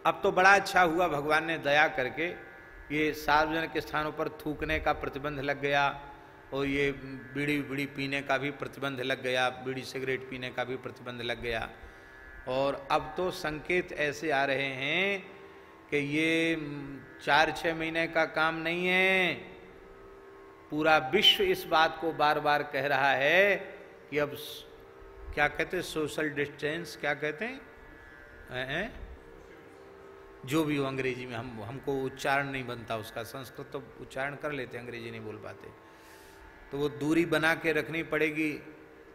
अब तो बड़ा अच्छा हुआ, भगवान ने दया करके ये सार्वजनिक स्थानों पर थूकने का प्रतिबंध लग गया, और ये बीड़ी बीड़ी पीने का भी प्रतिबंध लग गया, बीड़ी सिगरेट पीने का भी प्रतिबंध लग गया। और अब तो संकेत ऐसे आ रहे हैं कि ये 4-6 महीने का काम नहीं है, पूरा विश्व इस बात को बार बार कह रहा है कि अब क्या कहते हैं, सोशल डिस्टेंस, क्या कहते हैं, जो भी हो अंग्रेजी में, हमको उच्चारण नहीं बनता उसका, संस्कृत तो उच्चारण कर लेते, अंग्रेजी नहीं बोल पाते, तो वो दूरी बना के रखनी पड़ेगी।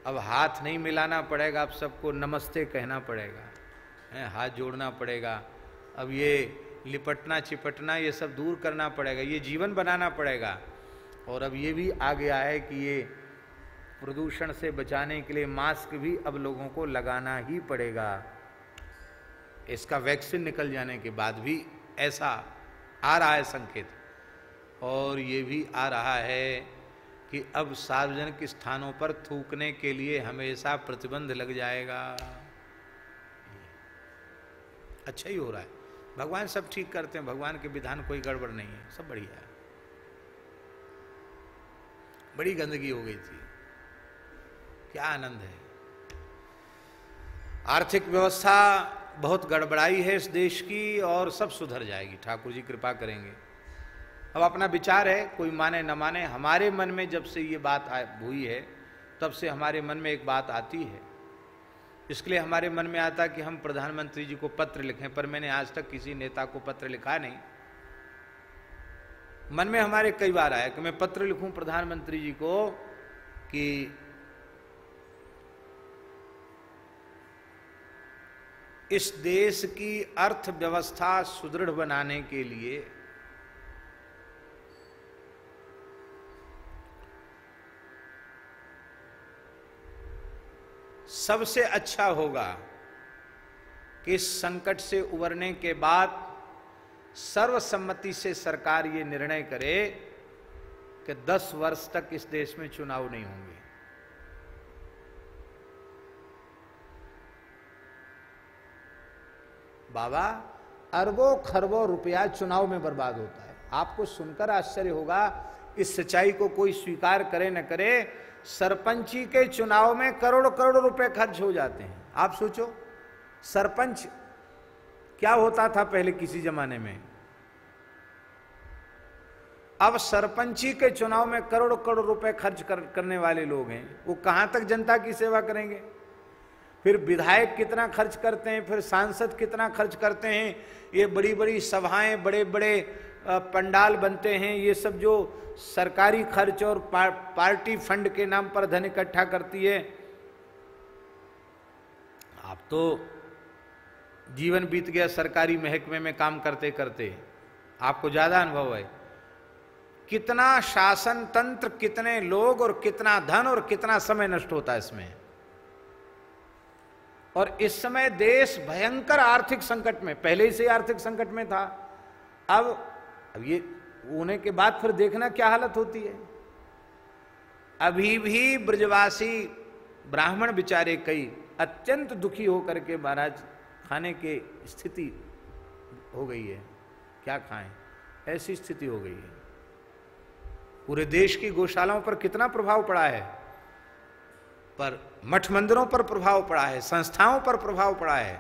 अब हाथ नहीं मिलाना पड़ेगा, अब सबको नमस्ते कहना पड़ेगा, हाथ जोड़ना पड़ेगा, अब ये लिपटना चिपटना ये सब दूर करना पड़ेगा, ये जीवन बनाना पड़ेगा। और अब ये भी आ गया है कि ये प्रदूषण से बचाने के लिए मास्क भी अब लोगों को लगाना ही पड़ेगा। इसका वैक्सीन निकल जाने के बाद भी ऐसा आ रहा है संकेत। और ये भी आ रहा है कि अब सार्वजनिक स्थानों पर थूकने के लिए हमेशा प्रतिबंध लग जाएगा। अच्छा ही हो रहा है, भगवान सब ठीक करते हैं, भगवान के विधान कोई गड़बड़ नहीं है, सब बढ़िया है। बड़ी गंदगी हो गई थी, क्या आनंद है। आर्थिक व्यवस्था बहुत गड़बड़ाई है इस देश की, और सब सुधर जाएगी, ठाकुर जी कृपा करेंगे। अब अपना विचार है, कोई माने न माने, हमारे मन में जब से ये बात हुई है तब से हमारे मन में एक बात आती है, इसके लिए हमारे मन में आता कि हम प्रधानमंत्री जी को पत्र लिखें, पर मैंने आज तक किसी नेता को पत्र लिखा नहीं। मन में हमारे कई बार आया कि मैं पत्र लिखूं प्रधानमंत्री जी को कि इस देश की अर्थव्यवस्था सुदृढ़ बनाने के लिए सबसे अच्छा होगा कि इस संकट से उबरने के बाद सर्वसम्मति से सरकार ये निर्णय करे कि 10 वर्ष तक इस देश में चुनाव नहीं होंगे। बाबा, अरबों खरबों रुपया चुनाव में बर्बाद होता है। आपको सुनकर आश्चर्य होगा, इस सच्चाई को कोई स्वीकार करे न करे, सरपंची के चुनाव में करोड़ करोड़ रुपए खर्च हो जाते हैं। आप सोचो, सरपंच क्या होता था पहले किसी जमाने में, अब सरपंची के चुनाव में करोड़ करोड़ रुपए खर्च करने वाले लोग हैं, वो कहां तक जनता की सेवा करेंगे। फिर विधायक कितना खर्च करते हैं, फिर सांसद कितना खर्च करते हैं, ये बड़ी बड़ी सभाएं, बड़े बड़े पंडाल बनते हैं, ये सब जो सरकारी खर्च और पार्टी फंड के नाम पर धन इकट्ठा करती है। आप तो जीवन बीत गया सरकारी महकमे में काम करते करते, आपको ज्यादा अनुभव है। कितना शासन तंत्र, कितने लोग और कितना धन और कितना समय नष्ट होता है इसमें। और इस समय देश भयंकर आर्थिक संकट में, पहले से आर्थिक संकट में था, अब ये होने के बाद फिर देखना क्या हालत होती है। अभी भी ब्रजवासी ब्राह्मण बेचारे कई अत्यंत दुखी होकर के महाराज खाने की स्थिति हो गई है, क्या खाएं, ऐसी स्थिति हो गई है। पूरे देश की गौशालाओं पर कितना प्रभाव पड़ा है, पर मठ मंदिरों पर प्रभाव पड़ा है, संस्थाओं पर प्रभाव पड़ा है,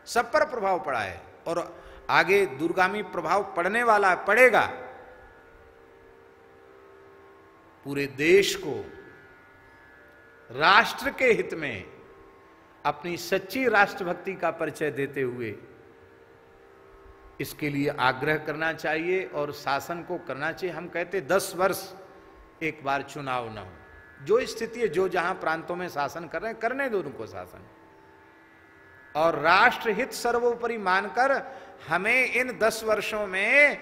सब पर प्रभाव पड़ा है, और आगे दूरगामी प्रभाव पड़ने वाला, पड़ेगा। पूरे देश को राष्ट्र के हित में अपनी सच्ची राष्ट्रभक्ति का परिचय देते हुए इसके लिए आग्रह करना चाहिए और शासन को करना चाहिए। हम कहते 10 वर्ष एक बार चुनाव न हो, जो स्थिति है, जो जहां प्रांतों में शासन कर रहे हैं करने दो उनको शासन, और राष्ट्रहित सर्वोपरि मानकर हमें इन 10 वर्षों में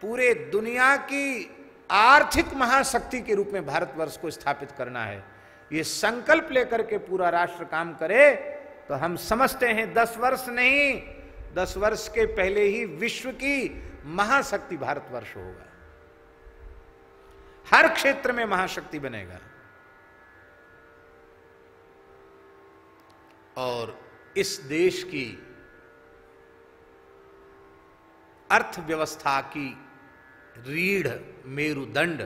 पूरे दुनिया की आर्थिक महाशक्ति के रूप में भारतवर्ष को स्थापित करना है। ये संकल्प लेकर के पूरा राष्ट्र काम करे तो हम समझते हैं 10 वर्ष नहीं, 10 वर्ष के पहले ही विश्व की महाशक्ति भारतवर्ष होगा, हर क्षेत्र में महाशक्ति बनेगा। और इस देश की अर्थव्यवस्था की रीढ़ मेरुदंड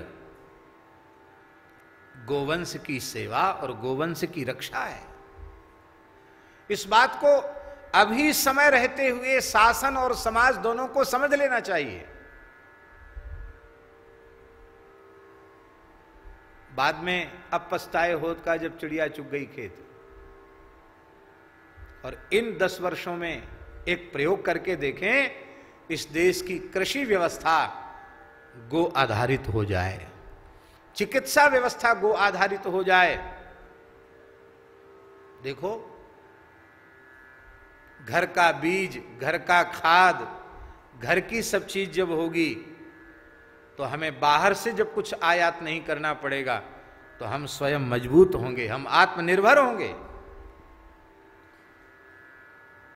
गोवंश की सेवा और गोवंश की रक्षा है। इस बात को अभी समय रहते हुए शासन और समाज दोनों को समझ लेना चाहिए। बाद में अब पछताए होत का जब चिड़िया चुग गई खेत। और इन 10 वर्षों में एक प्रयोग करके देखें, इस देश की कृषि व्यवस्था गो आधारित हो जाए, चिकित्सा व्यवस्था गो आधारित हो जाए। देखो, घर का बीज, घर का खाद, घर की सब चीज जब होगी तो हमें बाहर से जब कुछ आयात नहीं करना पड़ेगा, तो हम स्वयं मजबूत होंगे, हम आत्मनिर्भर होंगे।